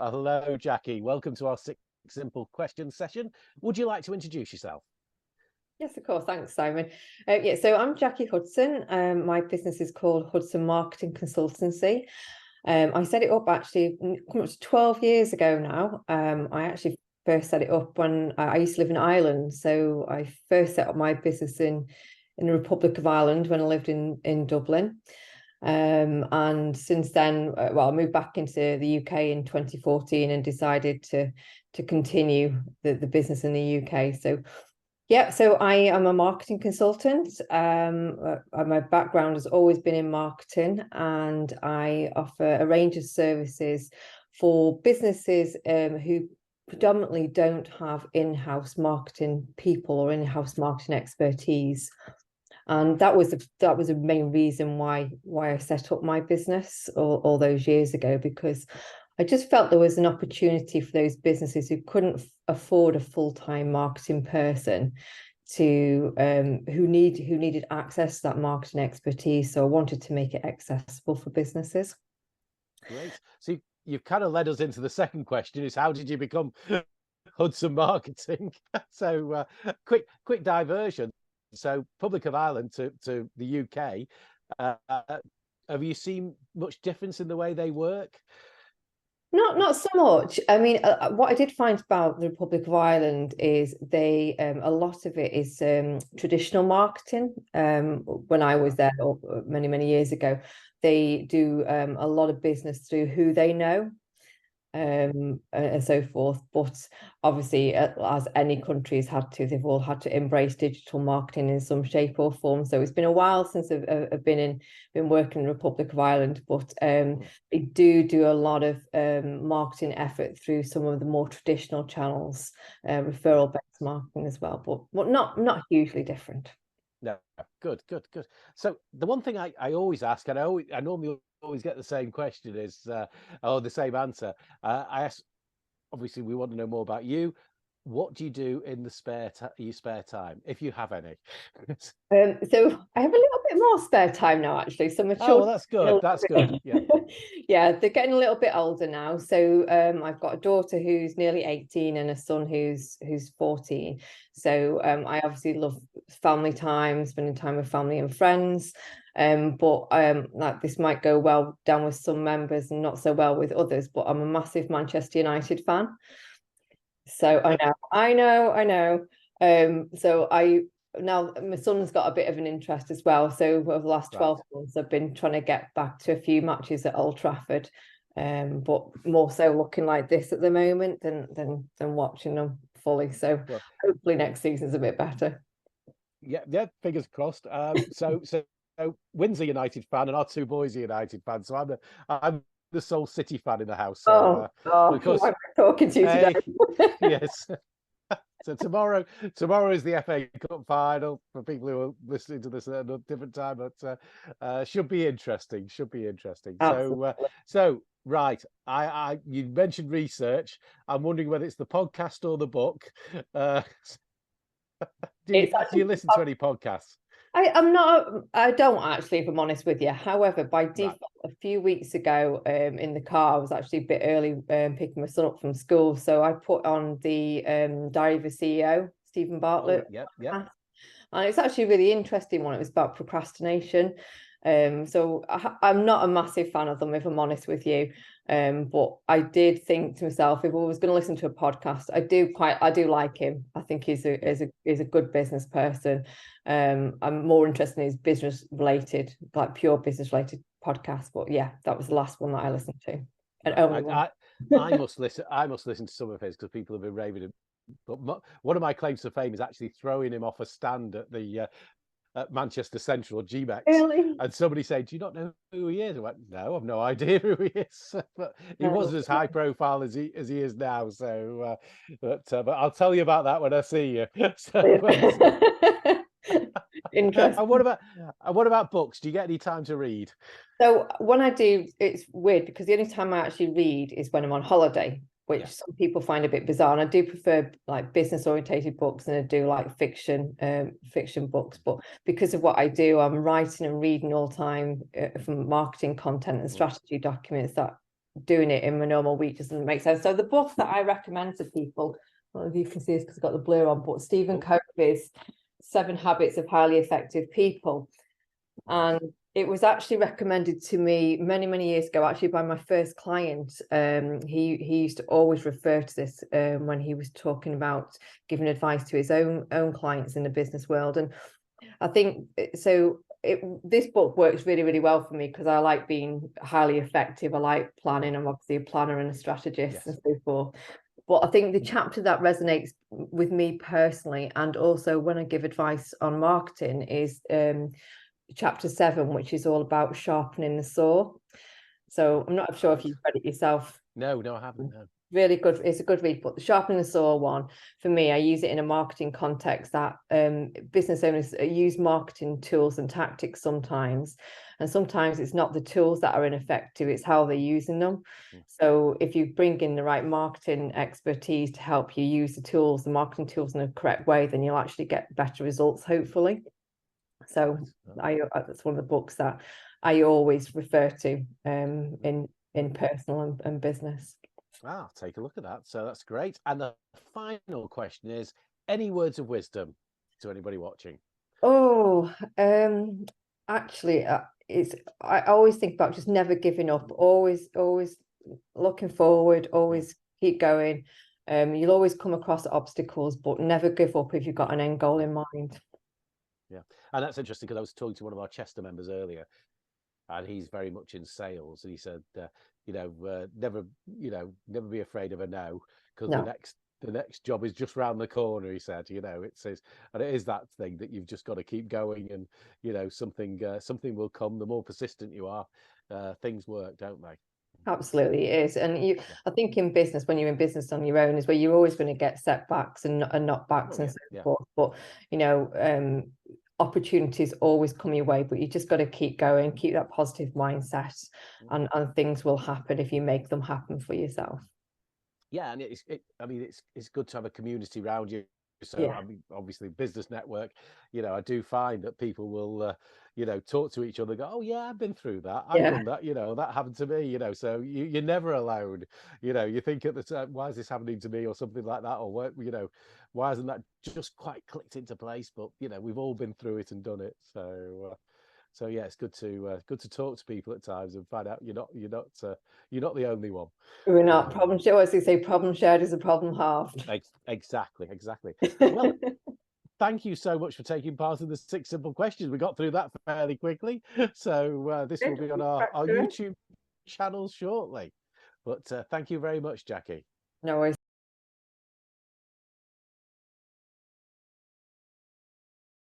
Hello, Jackie. Welcome to our six simple question session. Would you like to introduce yourself? Yes, of course. Thanks, Simon. So I'm Jackie Hudson. My business is called Hudson Marketing Consultancy. I set it up actually coming up to 12 years ago now. I actually first set it up when I used to live in Ireland. So I first set up my business in the Republic of Ireland when I lived in Dublin. And since then, I moved back into the UK in 2014 and decided to continue the business in the UK. So I am a marketing consultant. My background has always been in marketing, and I offer a range of services for businesses who predominantly don't have in-house marketing people or in-house marketing expertise. And that was a main reason why I set up my business all those years ago, because I just felt there was an opportunity for those businesses who couldn't afford a full-time marketing person to who needed access to that marketing expertise. So I wanted to make it accessible for businesses. Great. So you've kind of led us into the second question: is how did you become Hudson Marketing? So quick diversion. So Republic of Ireland to the UK. Have you seen much difference in the way they work? Not so much. I mean, what I did find about the Republic of Ireland is they a lot of it is traditional marketing. When I was there many years ago, they do a lot of business through who they know, and so forth. But obviously, as any country has had to, they've all had to embrace digital marketing in some shape or form. So it's been a while since I've been working in the Republic of Ireland, but they do a lot of marketing effort through some of the more traditional channels, referral-based marketing as well, but not hugely different. No, good. So the one thing I always ask, and I normally always get the same question, is the same answer. I ask, obviously, we want to know more about you. What do you do in the your spare time, if you have any? So I have a little bit more spare time now, actually. So my Oh, well, children, that's good. That's good. Yeah. Yeah, they're getting a little bit older now. So I've got a daughter who's nearly 18 and a son who's 14. So I obviously love family time, spending time with family and friends. But like this might go well down with some members and not so well with others. But I'm a massive Manchester United fan. So I know. So I now my son's got a bit of an interest as well. So over the last 12 months, I've been trying to get back to a few matches at Old Trafford, but more so looking like this at the moment than watching them fully. So hopefully next season's a bit better. Yeah, fingers crossed. So Wynn's a United fan, and our two boys are United fans. So I'm the sole City fan in the house. So of course, who am I talking to today? Yes. So tomorrow is the FA Cup final for people who are listening to this at a different time, but should be interesting. Should be interesting. So right, you mentioned research. I'm wondering whether it's the podcast or the book. Do you listen to any podcasts? I don't actually, if I'm honest with you. However, by default, a few weeks ago, in the car, I was actually a bit early picking my son up from school. So I put on the Diary of a CEO, Stephen Bartlett. Yeah. And it's actually a really interesting one. It was about procrastination. So I'm not a massive fan of them, if I'm honest with you. But I did think to myself, if I was going to listen to a podcast, I do like him. I think he's a good business person. I'm more interested in his business related, like pure business related podcast. But yeah, that was the last one that I listened to. And only one. I must listen. I must listen to some of his because people have been raving him. But one of my claims to fame is actually throwing him off a stand at the at Manchester Central GMEX. Really? And somebody said, "Do you not know who he is?" I went, "No, I've no idea who he is." But he wasn't as high profile as he is now. So, but I'll tell you about that when I see you. Interesting. And what about books? Do you get any time to read? So when I do, it's weird because the only time I actually read is when I'm on holiday, which some people find a bit bizarre. And I do prefer like business orientated books, and I do like fiction books. But because of what I do, I'm writing and reading all the time from marketing content and strategy documents that doing it in my normal week doesn't make sense. So the book that I recommend to people, I don't know if you can see this because I've got the blur on, but Stephen Covey's 7 Habits of Highly Effective People. And it was actually recommended to me many years ago, actually by my first client. He used to always refer to this when he was talking about giving advice to his own clients in the business world. And I think so. This book works really well for me because I like being highly effective. I like planning. I'm obviously a planner and a strategist and so forth. But I think the chapter that resonates with me personally, and also when I give advice on marketing, is chapter 7, which is all about sharpening the saw. So I'm not sure if you've read it yourself. No, I haven't. No. Really good. It's a good read. But the sharpening the saw one, for me, I use it in a marketing context that business owners use marketing tools and tactics sometimes. And sometimes it's not the tools that are ineffective, it's how they're using them. So if you bring in the right marketing expertise to help you use the marketing tools in the correct way, then you'll actually get better results, hopefully. So that's one of the books that I always refer to in personal and business. I'll take a look at that. So that's great. And the final question is, any words of wisdom to anybody watching? Oh, actually, I always think about just never giving up, always looking forward, always keep going. You'll always come across obstacles, but never give up if you've got an end goal in mind. Yeah. And that's interesting because I was talking to one of our Chester members earlier, and he's very much in sales, and he said, never be afraid of a no, because the next job is just round the corner. He said, it says, and it is that thing that you've just got to keep going, and something will come. The more persistent you are, things work, don't they? Absolutely, it is. And I think in business, when you're in business on your own, is where you're always going to get setbacks and knockbacks and so forth. But opportunities always come your way, but you just got to keep going, keep that positive mindset, and things will happen if you make them happen for yourself. Yeah, and it's good to have a community around you. So I mean, obviously business network, I do find that people will talk to each other, go, oh yeah, I've been through that, I've done that, that happened to me, so you're never alone. You think at the time, why is this happening to me, or something like that, or what, why hasn't that just quite clicked into place? But we've all been through it and done it. So yeah, it's good to talk to people at times and find out you're not the only one. We're not problem shared. As they say, problem shared is a problem halved. Exactly. Well, thank you so much for taking part in the 6 simple questions. We got through that fairly quickly. So this will be on our YouTube channel shortly. But thank you very much, Jackie. No worries.